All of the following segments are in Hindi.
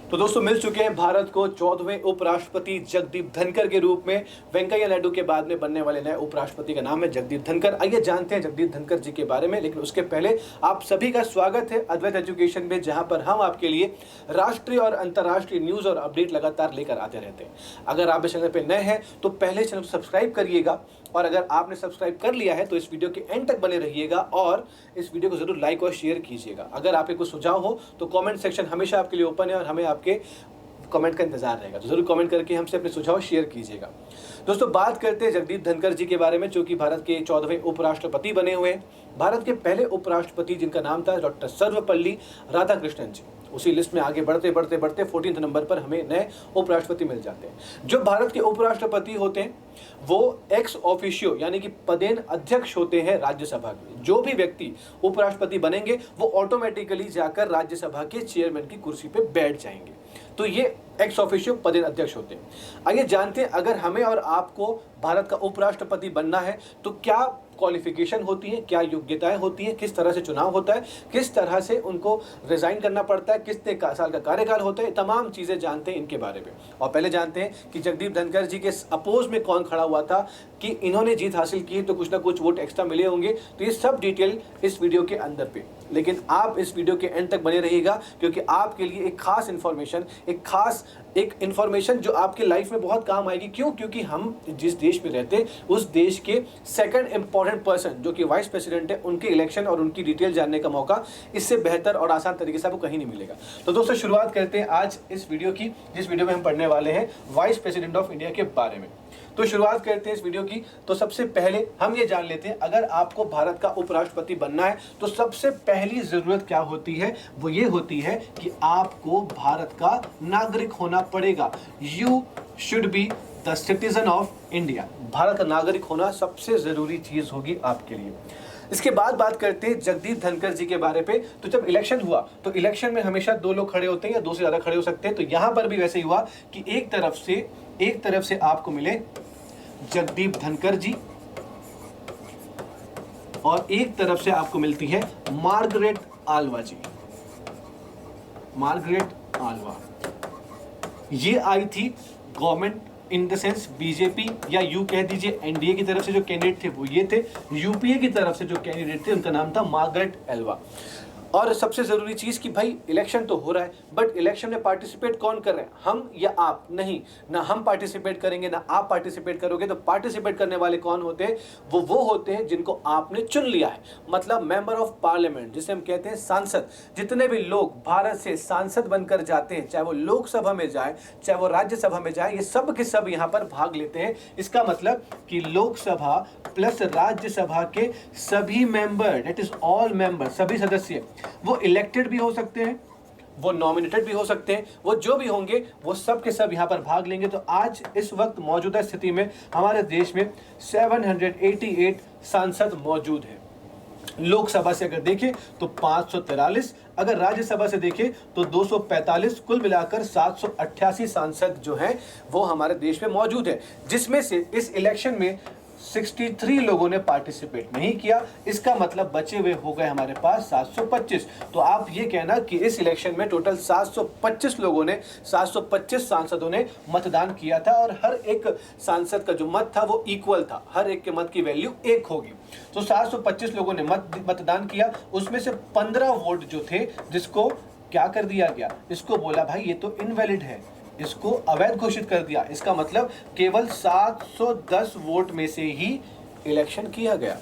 तो दोस्तों मिल चुके हैं भारत को 14वें उपराष्ट्रपति जगदीप धनखड़ के रूप में। वेंकैया नायडू के बाद में बनने वाले नए उपराष्ट्रपति का नाम है जगदीप धनखड़। आइए जानते हैं जगदीप धनखड़ जी के बारे में, लेकिन उसके पहले आप सभी का स्वागत है अद्वैत एजुकेशन में, जहां पर हम आपके लिए राष्ट्रीय और अंतर्राष्ट्रीय न्यूज और अपडेट लगातार लेकर आते रहते हैं। अगर आप इस चैनल पर नए हैं तो पहले चैनल को सब्सक्राइब करिएगा, और अगर आपने सब्सक्राइब कर लिया है तो इस वीडियो के एंड तक बने रहिएगा और इस वीडियो को जरूर लाइक और शेयर कीजिएगा। अगर आपके कुछ सुझाव हो तो कमेंट सेक्शन हमेशा आपके लिए ओपन है और हमें आपके कमेंट का इंतजार रहेगा, तो जरूर कमेंट करके हमसे अपने सुझाव शेयर कीजिएगा। दोस्तों बात करते हैं जगदीप धनखड़ जी के बारे में, जो कि भारत के 14वें उपराष्ट्रपति बने हुए हैं। भारत के पहले उपराष्ट्रपति जिनका नाम था डॉक्टर सर्वपल्ली राधाकृष्णन जी। उसी लिस्ट में आगे बढ़ते बढ़ते बढ़ते 14 नंबर पर हमें नए उपराष्ट्रपति मिल जाते हैं। जो भारत के उपराष्ट्रपति होते हैं वो एक्स ऑफिशियो यानी कि पदेन अध्यक्ष होते हैं राज्यसभा के। जो भी व्यक्ति उपराष्ट्रपति बनेंगे वो ऑटोमेटिकली जाकर राज्यसभा के चेयरमैन की कुर्सी पे बैठ जाएंगे। तो ये एक्स ऑफिशियो पदेन अध्यक्ष होते हैं। आइए जानते हैं अगर हमें और आपको भारत का उपराष्ट्रपति बनना है तो क्या क्वालिफिकेशन होती है, क्या योग्यताएं होती हैं, किस तरह से चुनाव होता है, किस तरह से उनको रिजाइन करना पड़ता है, कितने साल का कार्यकाल होता है, तमाम चीजें जानते हैं इनके बारे में। और पहले जानते हैं कि जगदीप धनखड़ जी के अपोज में कौन खड़ा हुआ था कि इन्होंने जीत हासिल की तो कुछ ना कुछ वोट एक्स्ट्रा मिले होंगे। तो ये सब डिटेल इस वीडियो के अंदर पे, लेकिन आप इस वीडियो के एंड तक बने रहिएगा क्योंकि आपके लिए एक खास इंफॉर्मेशन जो आपके लाइफ में बहुत काम आएगी। क्यों? क्योंकि हम जिस देश में रहते हैं उस देश के सेकंड इंपॉर्टेंट पर्सन जो कि वाइस प्रेसिडेंट है, उनके इलेक्शन और उनकी डिटेल जानने का मौका इससे बेहतर और आसान तरीके से आपको कहीं नहीं मिलेगा। तो दोस्तों शुरुआत करते हैं आज इस वीडियो की, जिस वीडियो में हम पढ़ने वाले हैं वाइस प्रेसिडेंट ऑफ इंडिया के बारे में। तो शुरुआत करते हैं इस वीडियो की। तो सबसे पहले हम ये जान लेते हैं अगर आपको भारत का उपराष्ट्रपति बनना है तो सबसे पहली जरूरत क्या होती है, वो ये होती है कि आपको भारत का नागरिक होना पड़ेगा। You should be the citizen of India. Bharat का नागरिक होना सबसे जरूरी चीज होगी आपके लिए। इसके बाद बात करते हैं जगदीप धनखड़ जी के बारे पे। तो जब इलेक्शन हुआ तो इलेक्शन में हमेशा दो लोग खड़े होते हैं या दो से ज्यादा खड़े हो सकते हैं। तो यहां पर भी वैसे ही हुआ कि एक तरफ से आपको मिले जगदीप धनखड़ जी और एक तरफ से आपको मिलती है मार्गरेट आल्वा जी। मार्गरेट आल्वा ये आई थी government in the sense BJP या यू कह दीजिए एनडीए की तरफ से जो कैंडिडेट थे वो ये थे। यूपीए की तरफ से जो कैंडिडेट थे उनका नाम था मार्गरेट एल्वा। और सबसे जरूरी चीज कि भाई इलेक्शन तो हो रहा है, बट इलेक्शन में पार्टिसिपेट कौन कर रहे हैं, हम या आप? नहीं, ना हम पार्टिसिपेट करेंगे ना आप पार्टिसिपेट करोगे। तो पार्टिसिपेट करने वाले कौन होते हैं? वो होते हैं जिनको आपने चुन लिया है, मतलब मेंबर ऑफ पार्लियामेंट, जिसे हम कहते हैं सांसद। जितने भी लोग भारत से सांसद बनकर जाते हैं, चाहे वो लोकसभा में जाए चाहे वो राज्यसभा में जाए, ये सब के सब यहाँ पर भाग लेते हैं। इसका मतलब कि लोकसभा प्लस राज्यसभा के सभी member, that is all member, सभी सदस्य वो इलेक्टेड भी हो सकते हैं, वो नॉमिनेटेड भी हो सकते हैं, वो जो भी होंगे वो सब के सब यहाँ पर भाग लेंगे। तो आज इस वक्त मौजूदा स्थिति में हमारे देश में 788 सांसद मौजूद हैं। लोकसभा से अगर देखें तो 543, अगर राज्यसभा से देखें तो 245, कुल मिलाकर 788 सांसद जो हैं वो हमारे देश में मौजूद है, जिसमें से इस इलेक्शन में 63 लोगों ने पार्टिसिपेट नहीं किया। इसका मतलब बचे हुए हो गए हमारे पास 725। तो आप ये कहना कि इस इलेक्शन में टोटल 725 सांसदों ने मतदान किया था और हर एक सांसद का जो मत था वो इक्वल था, हर एक के मत की वैल्यू एक होगी। तो 725 लोगों ने मतदान किया, उसमें से 15 वोट जो थे जिसको क्या कर दिया गया, इसको बोला भाई ये तो इनवैलिड है, इसको अवैध घोषित कर दिया। इसका मतलब केवल 710 वोट में से ही इलेक्शन किया गया,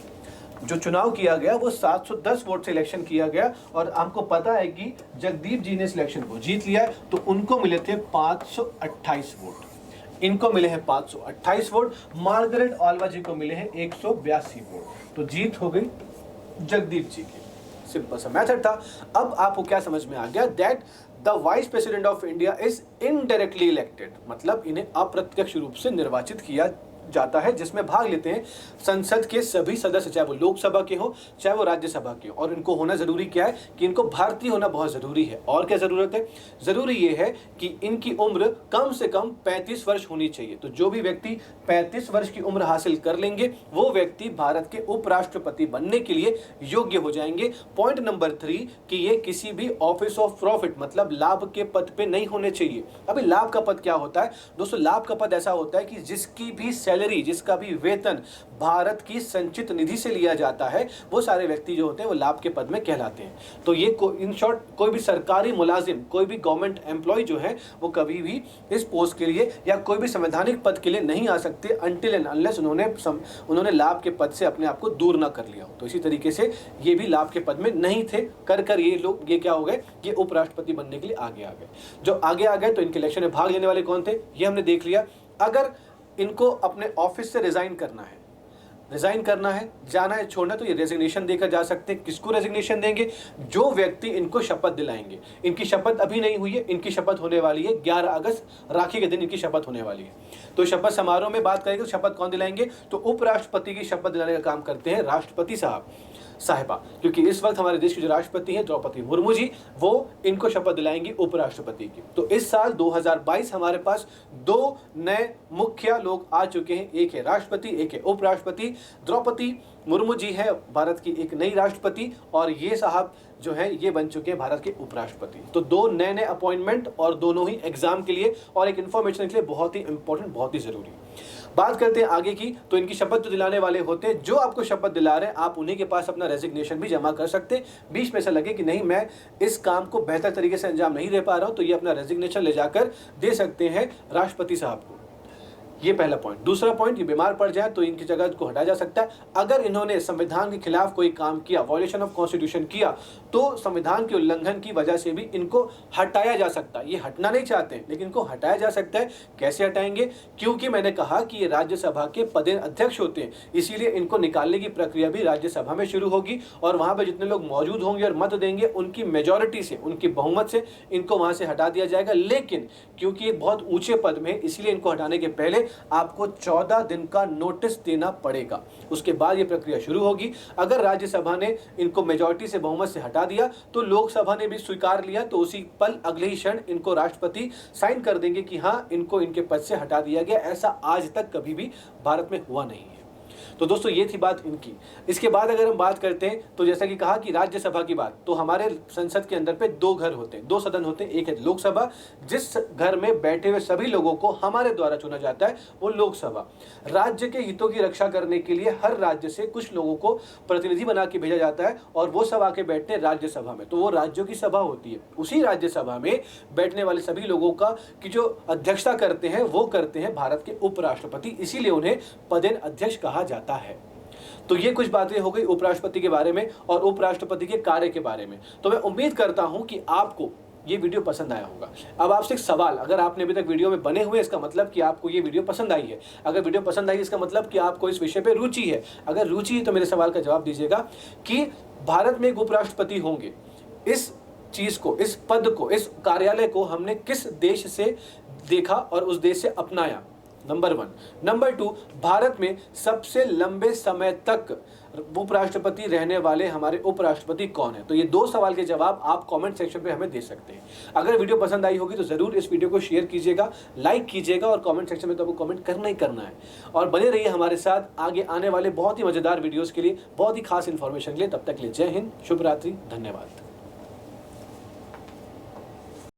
जो चुनाव किया गया वो 710 वोट से इलेक्शन किया गया। और हमको पता है कि जगदीप जी ने इस इलेक्शन को जीत लिया, तो उनको मिले थे 528 वोट, इनको मिले हैं 528 वोट, मार्गरेट आल्वा जी को मिले हैं 182 वोट। तो जीत हो गई जगदीप जी की। सिंपल सा मैथड था। अब आपको क्या समझ में आ गया? That the vice president of India is indirectly elected, मतलब इन्हें अप्रत्यक्ष रूप से निर्वाचित किया जाता है, जिसमें भाग लेते हैं संसद के सभी सदस्य, चाहे वो लोकसभा के हो चाहे वो राज्यसभा के हो। और इनको होना जरूरी क्या है कि इनको भारतीय होना बहुत जरूरी है। और क्या जरूरत है? जरूरी ये है कि इनकी उम्र कम से कम 35 वर्ष होनी चाहिए। तो जो भी व्यक्ति 35 वर्ष की उम्र हासिल कर लेंगे वो व्यक्ति भारत के उपराष्ट्रपति बनने के लिए योग्य हो जाएंगे। पॉइंट नंबर 3 कि ये किसी भी ऑफिस ऑफ प्रॉफिट मतलब लाभ के पद पे नहीं होने चाहिए। अभी लाभ का पद क्या होता है दोस्तों? लाभ का पद ऐसा होता है कि जिसकी भी सैलरी, जिसका भी वेतन भारत की संचित निधि से लिया जाता है, वो सारे व्यक्ति जो होते हैं वो लाभ के पद में कहलाते हैं। तो ये इन शॉर्ट कोई भी सरकारी मुलाजिम, कोई भी गवर्नमेंट एम्प्लॉय जो है वो कभी भी इस पोस्ट के लिए या कोई भी संवैधानिक पद के लिए नहीं आ सकते अनटिल एंड अनलेस उन्होंने लाभ के पद से अपने आप को दूर ना कर लिया हो। तो इसी तरीके से ये भी लाभ के पद में नहीं थे, कर ये लोग ये क्या हो गए, ये उपराष्ट्रपति बनने के लिए आगे आ गए। जो आगे आ गए तो इनके इलेक्शन में भाग लेने वाले कौन थे ये हमने देख लिया। अगर इनको अपने ऑफिस से रिजाइन करना है, जाना है, छोड़ना है, तो ये रेजिग्नेशन देकर जा सकते हैं। किसको रेजिग्नेशन देंगे? जो व्यक्ति इनको शपथ दिलाएंगे। इनकी शपथ अभी नहीं हुई है, इनकी शपथ होने वाली है 11 अगस्त, राखी के दिन इनकी शपथ होने वाली है। तो शपथ समारोह में बात करेंगे तो शपथ कौन दिलाएंगे? तो उपराष्ट्रपति की शपथ दिलाने का काम करते हैं राष्ट्रपति साहिबा, क्योंकि इस वक्त हमारे देश की जो राष्ट्रपति हैं द्रौपदी मुर्मू जी, वो इनको शपथ दिलाएंगी उपराष्ट्रपति की। तो इस साल 2022 हमारे पास 2 नए मुखिया लोग आ चुके हैं, एक है राष्ट्रपति, एक है उपराष्ट्रपति। द्रौपदी मुर्मू जी है भारत की एक नई राष्ट्रपति और ये साहब जो है ये बन चुके हैं भारत के उपराष्ट्रपति। तो 2 नए अपॉइंटमेंट और दोनों ही एग्जाम के लिए और एक इन्फॉर्मेशन के लिए बहुत ही इंपॉर्टेंट, बहुत ही जरूरी। बात करते हैं आगे की। तो इनकी शपथ जो दिलाने वाले होते हैं, जो आपको शपथ दिला रहे हैं, आप उन्हीं के पास अपना रेजिग्नेशन भी जमा कर सकते हैं। बीच में ऐसा लगे कि नहीं मैं इस काम को बेहतर तरीके से अंजाम नहीं दे पा रहा हूं, तो ये अपना रेजिग्नेशन ले जाकर दे सकते हैं राष्ट्रपति साहब को। ये पहला पॉइंट। दूसरा पॉइंट, ये बीमार पड़ जाए तो इनकी जगह को हटाया जा सकता है। अगर इन्होंने संविधान के खिलाफ कोई काम किया, वॉयलेशन ऑफ कॉन्स्टिट्यूशन किया, तो संविधान के उल्लंघन की वजह से भी इनको हटाया जा सकता है। ये हटना नहीं चाहते हैं लेकिन इनको हटाया जा सकता है। कैसे हटाएंगे? क्योंकि मैंने कहा कि ये राज्यसभा के पदेन अध्यक्ष होते हैं, इसीलिए इनको निकालने की प्रक्रिया भी राज्यसभा में शुरू होगी और वहां पर जितने लोग मौजूद होंगे और मत देंगे उनकी मेजोरिटी से, उनकी बहुमत से इनको वहां से हटा दिया जाएगा। लेकिन क्योंकि ये बहुत ऊंचे पद में, इसलिए इनको हटाने के पहले आपको 14 दिन का नोटिस देना पड़ेगा। उसके बाद ये प्रक्रिया शुरू होगी। अगर राज्यसभा ने इनको मेजॉरिटी से, बहुमत से हटा दिया तो लोकसभा ने भी स्वीकार लिया, तो उसी पल अगले ही क्षण इनको राष्ट्रपति साइन कर देंगे कि हाँ इनको इनके पद से हटा दिया गया। ऐसा आज तक कभी भी भारत में हुआ नहीं है। तो दोस्तों ये थी बात इनकी। इसके बाद अगर हम बात करते हैं तो जैसा कि कहा कि राज्यसभा की बात, तो हमारे संसद के अंदर पे 2 घर होते हैं, 2 सदन होते हैं। एक है लोकसभा, जिस घर में बैठे हुए सभी लोगों को हमारे द्वारा चुना जाता है वो लोकसभा। राज्य के हितों की रक्षा करने के लिए हर राज्य से कुछ लोगों को प्रतिनिधि बना के भेजा जाता है और वो सब आके बैठते हैं राज्यसभा में। तो वो राज्यों की सभा होती है। उसी राज्यसभा में बैठने वाले सभी लोगों का की जो अध्यक्षता करते हैं वो करते हैं भारत के उपराष्ट्रपति, इसीलिए उन्हें पदेन अध्यक्ष कहा जाता है। तो ये कुछ बातें हो गई उपराष्ट्रपति के बारे में और उपराष्ट्रपति के कार्य के बारे में। तो मैं उम्मीद करता हूं कि आपको ये वीडियो पसंद आया होगा। अब आपसे एक सवाल, अगर आपने अभी तक वीडियो में बने हुए इसका मतलब कि आपको ये वीडियो पसंद आई है। अगर वीडियो पसंद आई इसका मतलब कि आपको इस विषय पे रुचि है। अगर रुचि है तो मेरे सवाल का जवाब दीजिएगा कि भारत में एक उपराष्ट्रपति होंगे, इस चीज को, इस पद को, इस कार्यालय को हमने किस देश से देखा और उस देश से अपनाया? नंबर 1। नंबर 2, भारत में सबसे लंबे समय तक उपराष्ट्रपति रहने वाले हमारे उपराष्ट्रपति कौन है? तो ये 2 सवाल के जवाब आप कमेंट सेक्शन पे हमें दे सकते हैं। अगर वीडियो पसंद आई होगी तो जरूर इस वीडियो को शेयर कीजिएगा, लाइक कीजिएगा और कमेंट सेक्शन में तो आपको कमेंट करना ही करना है। और बने रहिए हमारे साथ आगे आने वाले बहुत ही मजेदार वीडियोस के लिए, बहुत ही खास इन्फॉर्मेशन के लिए। तब तक के लिए जय हिंद, शुभ रात्रि, धन्यवाद।